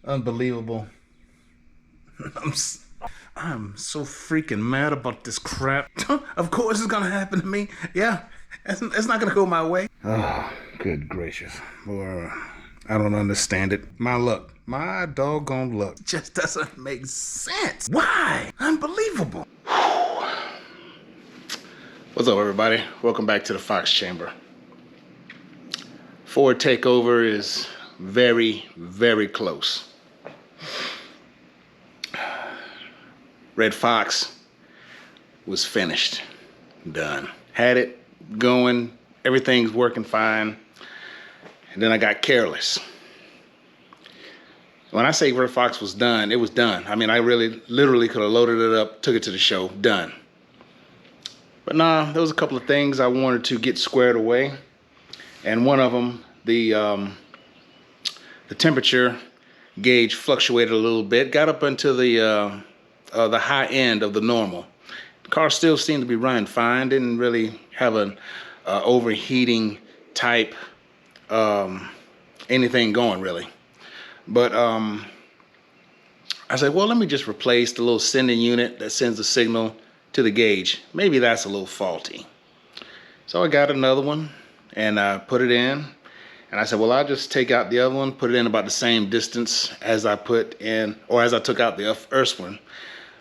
Unbelievable. I'm so freaking mad about this crap. Of course it's gonna happen to me. Yeah, it's not gonna go my way. Oh, good gracious. Boy, I don't understand it. My luck, my doggone luck just doesn't make sense. Why? Unbelievable. What's up, everybody? Welcome back to the Fox Chamber. Ford Takeover is very, very close. Red Fox was finished, done. Had it going, everything's working fine. And then I got careless. When I say Red Fox was done, it was done. I mean, I literally could have loaded it up, took it to the show, done. But nah, there was a couple of things I wanted to get squared away. And one of them, the temperature gauge fluctuated a little bit, got up into the high end of the normal. The car still seemed to be running fine, didn't really have an overheating type anything going really. But I said, well, let me just replace the little sending unit that sends the signal to the gauge. Maybe that's a little faulty. So I got another one and I put it in. And I said, well, I'll just take out the other one, put it in about the same distance as I put in, or as I took out the first one.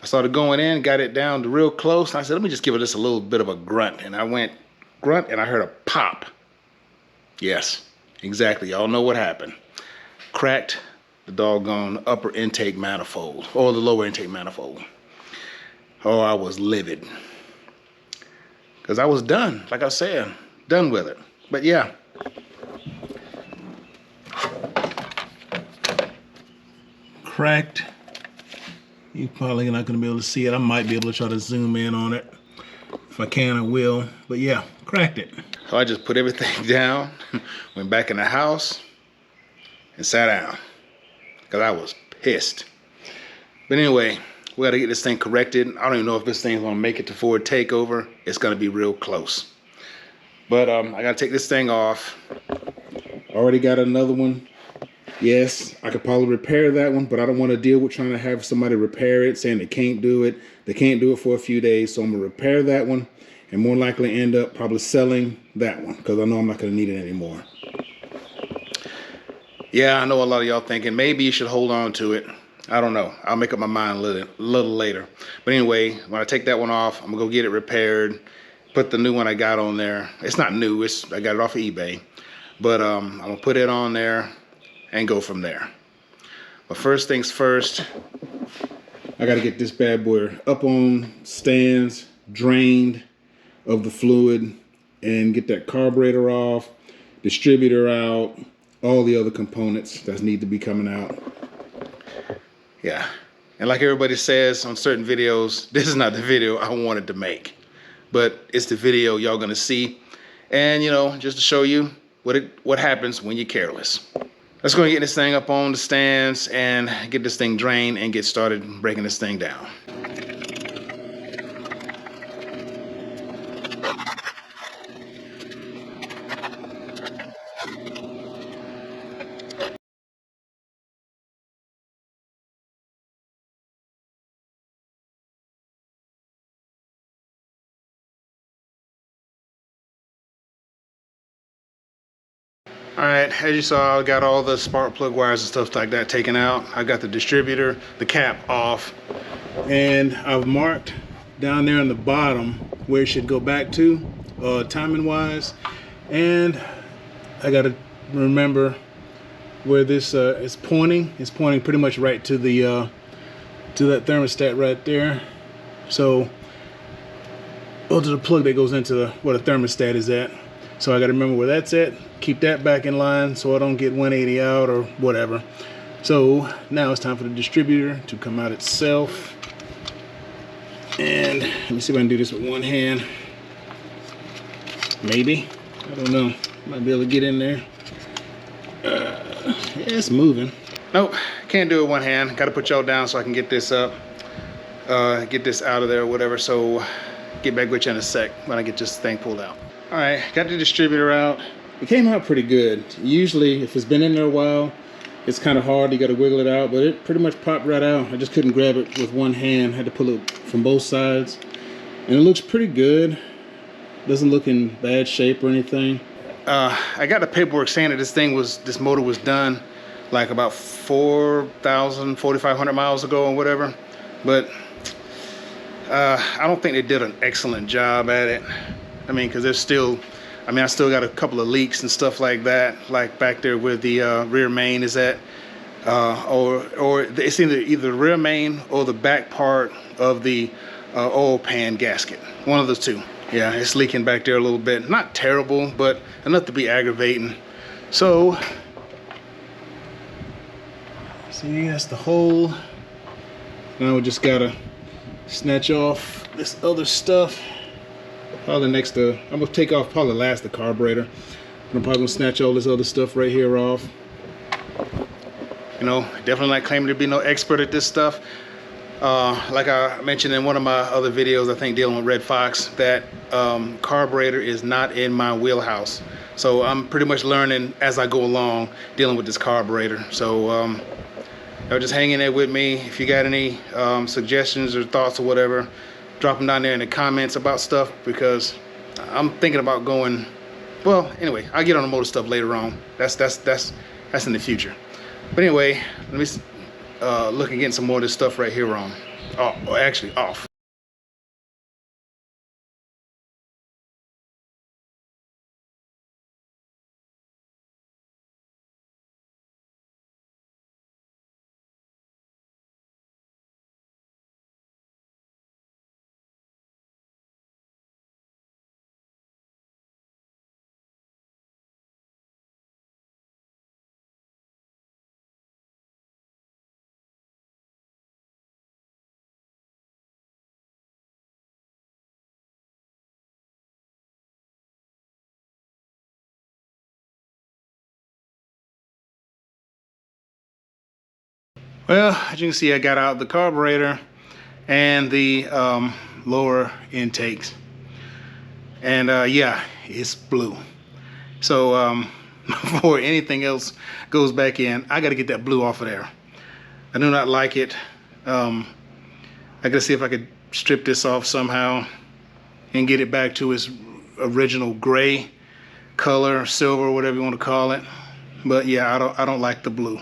I started going in, got it down to real close. And I said, let me just give it just a little bit of a grunt. And I went grunt and I heard a pop. Yes, exactly. Y'all know what happened. Cracked the doggone upper intake manifold, or the lower intake manifold. Oh, I was livid. Because I was done, like I said, done with it. But yeah. Cracked. You're probably not going to be able to see it. I might be able to try to zoom in on it. If I can, I will. But yeah, cracked it. So I just put everything down, went back in the house, and sat down. Because I was pissed. But anyway, we got to get this thing corrected. I don't even know if this thing's going to make it to Ford Takeover. It's going to be real close. But I got to take this thing off. Already got another one. Yes, I could probably repair that one, but I don't want to deal with trying to have somebody repair it, saying they can't do it. They can't do it for a few days, so I'm going to repair that one and more likely end up probably selling that one because I know I'm not going to need it anymore. Yeah, I know a lot of y'all thinking maybe you should hold on to it. I don't know. I'll make up my mind a little later. But anyway, when I take that one off, I'm going to go get it repaired, put the new one I got on there. It's not new. I got it off of eBay. But I'm going to put it on there and go from there. But first things first, I got to get this bad boy up on stands, drained of the fluid, and get that carburetor off, distributor out, all the other components that need to be coming out. Yeah, and like everybody says on certain videos, this is not the video I wanted to make, but it's the video y'all gonna see, and you know, just to show you what happens when you're careless. Let's go and get this thing up on the stands and get this thing drained and get started breaking this thing down. All right, as you saw, I got all the spark plug wires and stuff like that taken out. I got the distributor, the cap off, and I've marked down there on the bottom where it should go back to, timing wise. And I got to remember where this is pointing. It's pointing pretty much right to the to that thermostat right there. So, to the plug that goes into where the thermostat is at. So I got to remember where that's at, keep that back in line so I don't get 180 out or whatever. So now it's time for the distributor to come out itself. And let me see if I can do this with one hand. Maybe, I don't know, might be able to get in there. Yeah, it's moving. Nope, can't do it with one hand. Got to put y'all down so I can get this up, get this out of there or whatever. So get back with you in a sec when I get this thing pulled out. All right, got the distributor out. It came out pretty good. Usually, if it's been in there a while, It's kind of hard. You got to wiggle it out, but it pretty much popped right out. I just couldn't grab it with one hand. Had to pull it from both sides, and it looks pretty good. Doesn't look in bad shape or anything. I got the paperwork saying that this motor was done like about 4,500 miles ago or whatever, but I don't think they did an excellent job at it. I mean, because there's still, I still got a couple of leaks and stuff like that, like back there where the rear main is at, or it's either the rear main or the back part of the oil pan gasket. One of the two. Yeah, it's leaking back there a little bit. Not terrible, but enough to be aggravating. So, see, that's the hole. Now we just gotta snatch off this other stuff. Probably next to, I'm gonna take off probably last the carburetor. I'm probably gonna snatch all this other stuff right here off. You know, definitely not claiming to be no expert at this stuff. Like I mentioned in one of my other videos, I think dealing with Red Fox, that carburetor is not in my wheelhouse. So I'm pretty much learning as I go along dealing with this carburetor. So just hang in there with me. If you got any suggestions or thoughts or whatever, drop them down there in the comments about stuff, because I'm thinking about going, well, anyway, I'll get on the motor stuff later on. That's in the future. But anyway, let me look and get some more of this stuff right here on. Oh, actually off. Well, as you can see, I got out the carburetor and the lower intakes, and yeah, it's blue. So before anything else goes back in, I got to get that blue off of there. I do not like it. I gotta see if I could strip this off somehow and get it back to its original gray color, silver, whatever you want to call it. But yeah, I don't like the blue.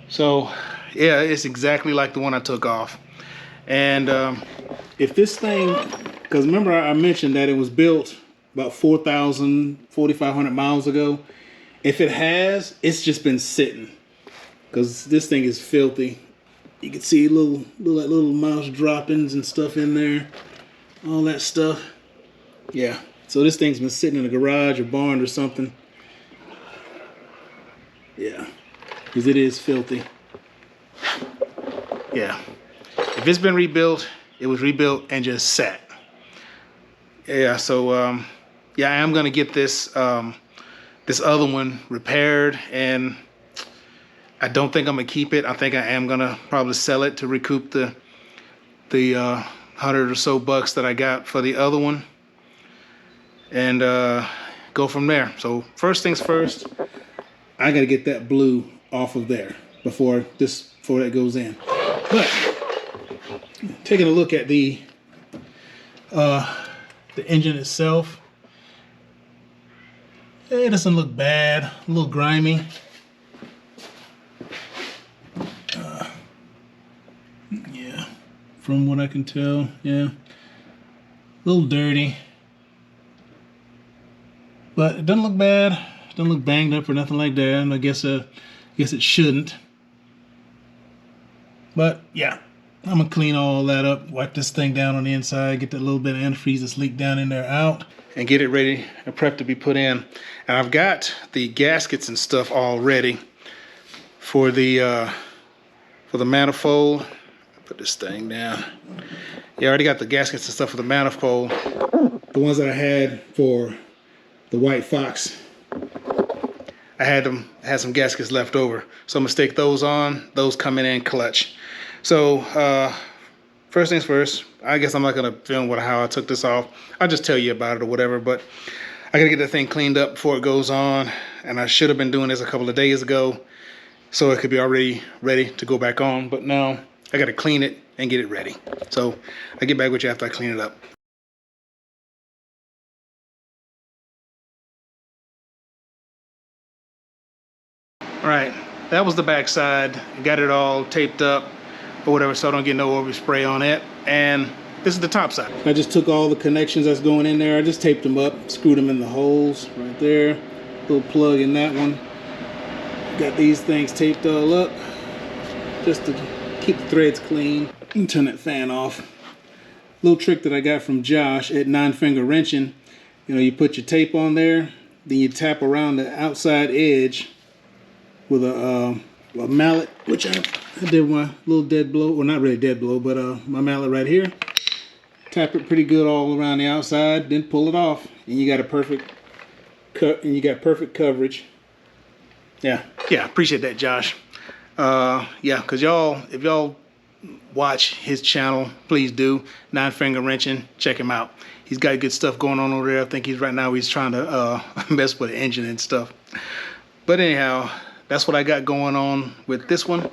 So yeah, it's exactly like the one I took off. And if this thing, because remember I mentioned that it was built about 4,500 miles ago. If it has, it's just been sitting, because this thing is filthy. You can see little mouse droppings and stuff in there, all that stuff. Yeah, so this thing's been sitting in a garage or barn or something. Yeah, because it is filthy. Yeah, if it's been rebuilt, it was rebuilt and just sat. Yeah, so yeah, I am gonna get this this other one repaired, and I don't think I'm gonna keep it. I think I am gonna probably sell it to recoup the $100 or so that I got for the other one, and go from there. So first things first, I gotta get that blue off of there before that goes in. But taking a look at the engine itself, it doesn't look bad. A little grimy. Yeah, from what I can tell, yeah, a little dirty, but it doesn't look bad. It doesn't look banged up or nothing like that. And I guess it shouldn't. But yeah, I'm gonna clean all that up, wipe this thing down on the inside, get that little bit of antifreeze that's leaked down in there out, and get it ready and prepped to be put in. And I've got the gaskets and stuff all ready for the manifold. Put this thing down. Yeah, I already got the gaskets and stuff for the manifold. The ones that I had for the White Fox, I had some gaskets left over, so I'm gonna stick those on. Those coming in clutch. So first things first, I guess I'm not gonna film how I took this off. I'll just tell you about it or whatever, but I gotta get that thing cleaned up before it goes on, and I should have been doing this a couple of days ago. so it could be already ready to go back on. But now I got to clean it and get it ready. So I'll get back with you after I clean it up. All right, that was the back side. Got it all taped up or whatever, so I don't get no overspray on it. And this is the top side. I just took all the connections that's going in there. I just taped them up, screwed them in the holes right there. Little plug in that one. Got these things taped all up just to keep the threads clean. You can turn that fan off. Little trick that I got from Josh at 9-finger wrenching. You know, you put your tape on there, then you tap around the outside edge with a mallet, which I did one little dead blow, well, not really dead blow, but my mallet right here. Tap it pretty good all around the outside, then pull it off, and you got a perfect cut, and you got perfect coverage. Yeah, appreciate that, Josh. Yeah, because y'all, if y'all watch his channel, please do. 9-finger wrenching, check him out. He's got good stuff going on over there. I think right now he's trying to mess with the engine and stuff. But anyhow, that's what I got going on with this one.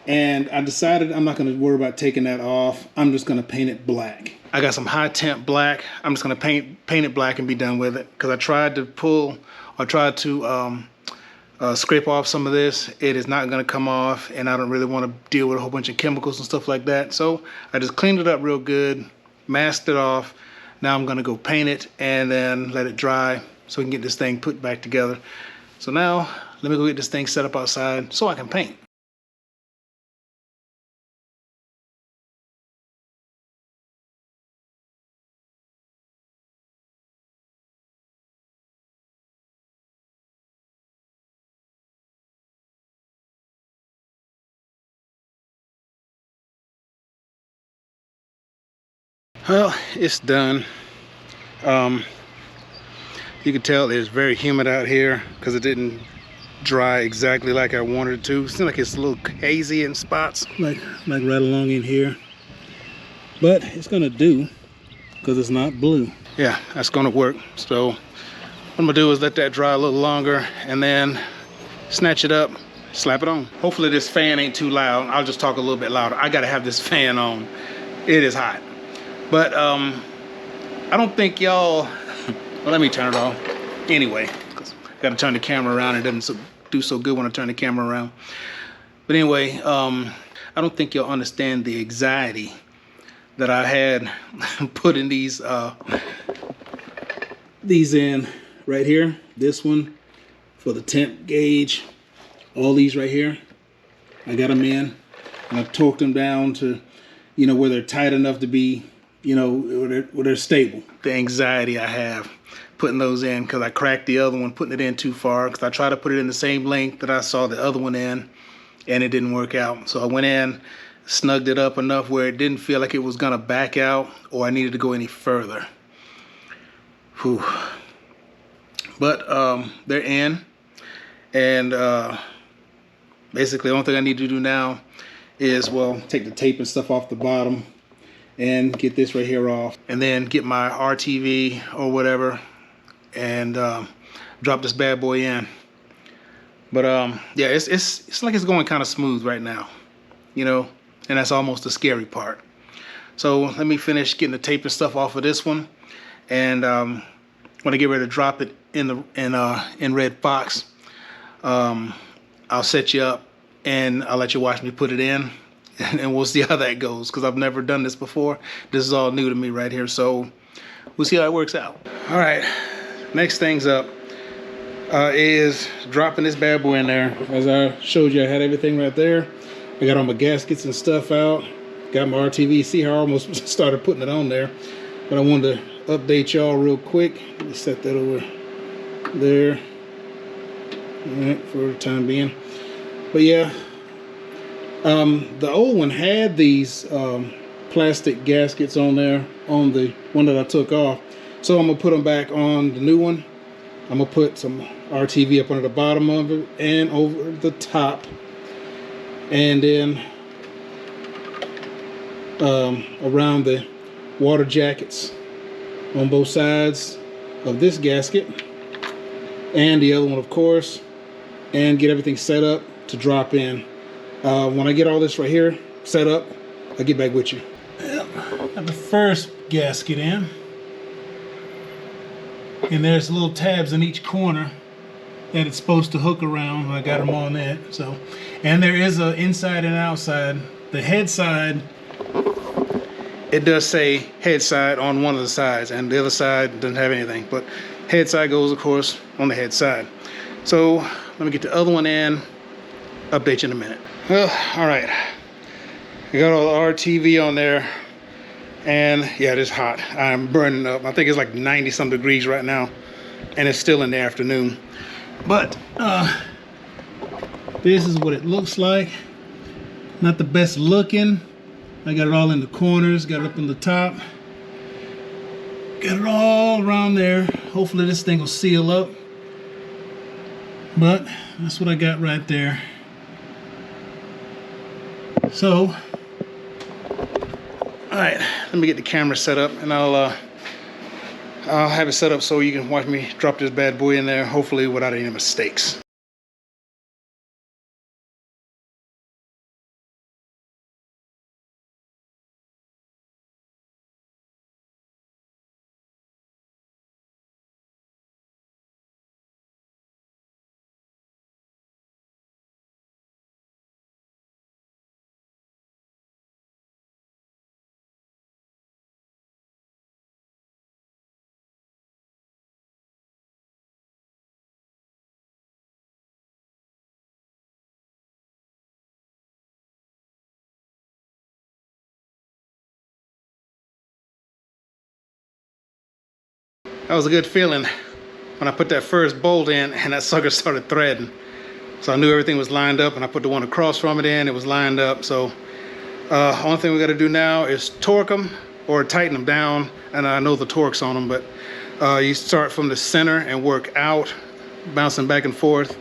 And I decided I'm not going to worry about taking that off. I'm just going to paint it black. I got some high temp black. I'm just going to paint it black and be done with it. Because I tried to scrape off some of this. It is not going to come off, and I don't really want to deal with a whole bunch of chemicals and stuff like that. So I just cleaned it up real good, masked it off. Now I'm going to go paint it and then let it dry so we can get this thing put back together. So now let me go get this thing set up outside so I can paint. Well, it's done. You can tell it's very humid out here because it didn't dry exactly like I wanted it to. It seems like it's a little hazy in spots, like right along in here. But it's gonna do because it's not blue. Yeah, that's gonna work. So what I'm gonna do is let that dry a little longer and then snatch it up, slap it on. Hopefully this fan ain't too loud. I'll just talk a little bit louder. I gotta have this fan on. It is hot. But I don't think y'all, well, let me turn it off anyway, because I gotta turn the camera around. It doesn't do so good when I turn the camera around. But anyway, I don't think you'll understand the anxiety that I had putting these in right here. This one for the temp gauge. All these right here, I got them in, and I torqued them down to, you know, where they're tight enough to be, you know, where they're stable. The anxiety I have putting those in because I cracked the other one, putting it in too far, because I tried to put it in the same length that I saw the other one in, and it didn't work out. So I went in, snugged it up enough where it didn't feel like it was gonna back out or I needed to go any further. Whew. But they're in, and basically the only thing I need to do now is, well, take the tape and stuff off the bottom and get this right here off, and then get my RTV or whatever and drop this bad boy in. But yeah, it's like it's going kind of smooth right now, you know, and that's almost the scary part. So let me finish getting the tape and stuff off of this one, and when I get ready to drop it in Red Fox, I'll set you up and I'll let you watch me put it in. And we'll see how that goes, because I've never done this before. This is all new to me right here, so we'll see how it works out. All right, next things up is dropping this bad boy in there. As I showed you, I had everything right there. I got all my gaskets and stuff out. Got my RTV. See how I almost started putting it on there. But I wanted to update y'all real quick. Let me set that over there. All right, for the time being. But yeah. The old one had these plastic gaskets on there on the one that I took off. So I'm going to put them back on the new one. I'm going to put some RTV up under the bottom of it and over the top. And then around the water jackets on both sides of this gasket. And the other one, of course. And get everything set up to drop in. When I get all this right here set up, I'll get back with you. Yep. Got the first gasket in. And there's little tabs in each corner that it's supposed to hook around. I got them on that. So, and there is a inside and outside. The head side, it does say head side on one of the sides, and the other side doesn't have anything. But head side goes, of course, on the head side. So let me get the other one in. Update you in a minute. Well, all right. I got all the RTV on there. And yeah, it is hot. I'm burning up. I think it's like 90 some degrees right now, and it's still in the afternoon. But this is what it looks like. Not the best looking. I got it all in the corners, got it up in the top, got it all around there. Hopefully this thing will seal up. But that's what I got right there. So, all right, let me get the camera set up, and I'll have it set up so you can watch me drop this bad boy in there, hopefully without any mistakes. That was a good feeling when I put that first bolt in and that sucker started threading. So I knew everything was lined up, and I put the one across from it in, it was lined up. So only thing we got to do now is torque them or tighten them down, and I know the torque's on them, but you start from the center and work out, bouncing back and forth.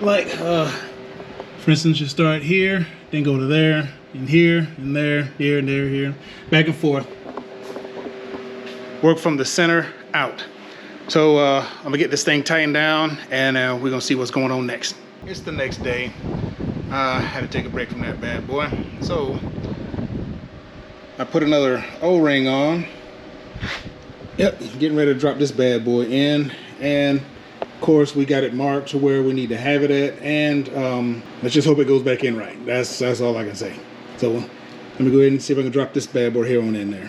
Like, for instance, you start here, then go to there, and here, and there, here, and there, here, back and forth. Work from the center out. So I'm gonna get this thing tightened down, and we're gonna see what's going on next. It's the next day. I had to take a break from that bad boy. So I put another O-ring on. Yep, getting ready to drop this bad boy in, and of course we got it marked to where we need to have it at, and let's just hope it goes back in right. That's all I can say. So let me go ahead and see if I can drop this bad boy here on in there.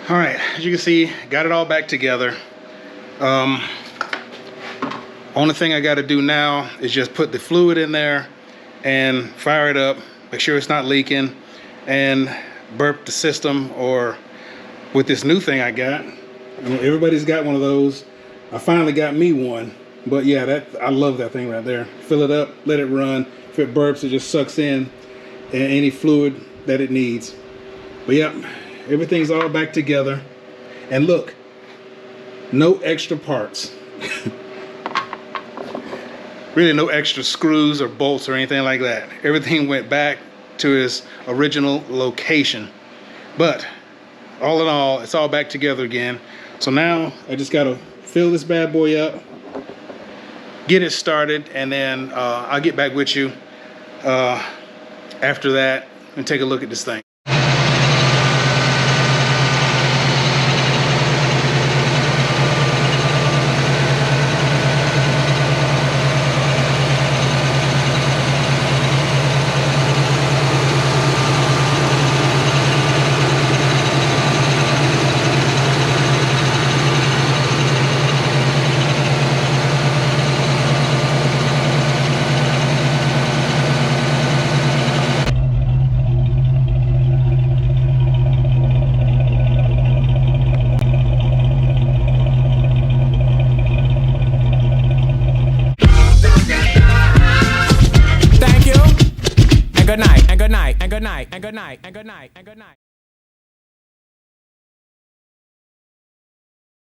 All right, as you can see, got it all back together. Only thing I got to do now is just put the fluid in there and fire it up, make sure it's not leaking, and burp the system. Or with this new thing I got, everybody's got one of those. I finally got me one, but yeah, I love that thing right there. Fill it up, let it run. If it burps, it just sucks in any fluid that it needs. But yeah, everything's all back together. And look, no extra parts. Really no extra screws or bolts or anything like that. Everything went back to its original location. But all in all, it's all back together again. So now I just gotta fill this bad boy up, get it started, and then I'll get back with you after that and take a look at this thing. Good night, and good night, and good night, and good night, and good night, and good night.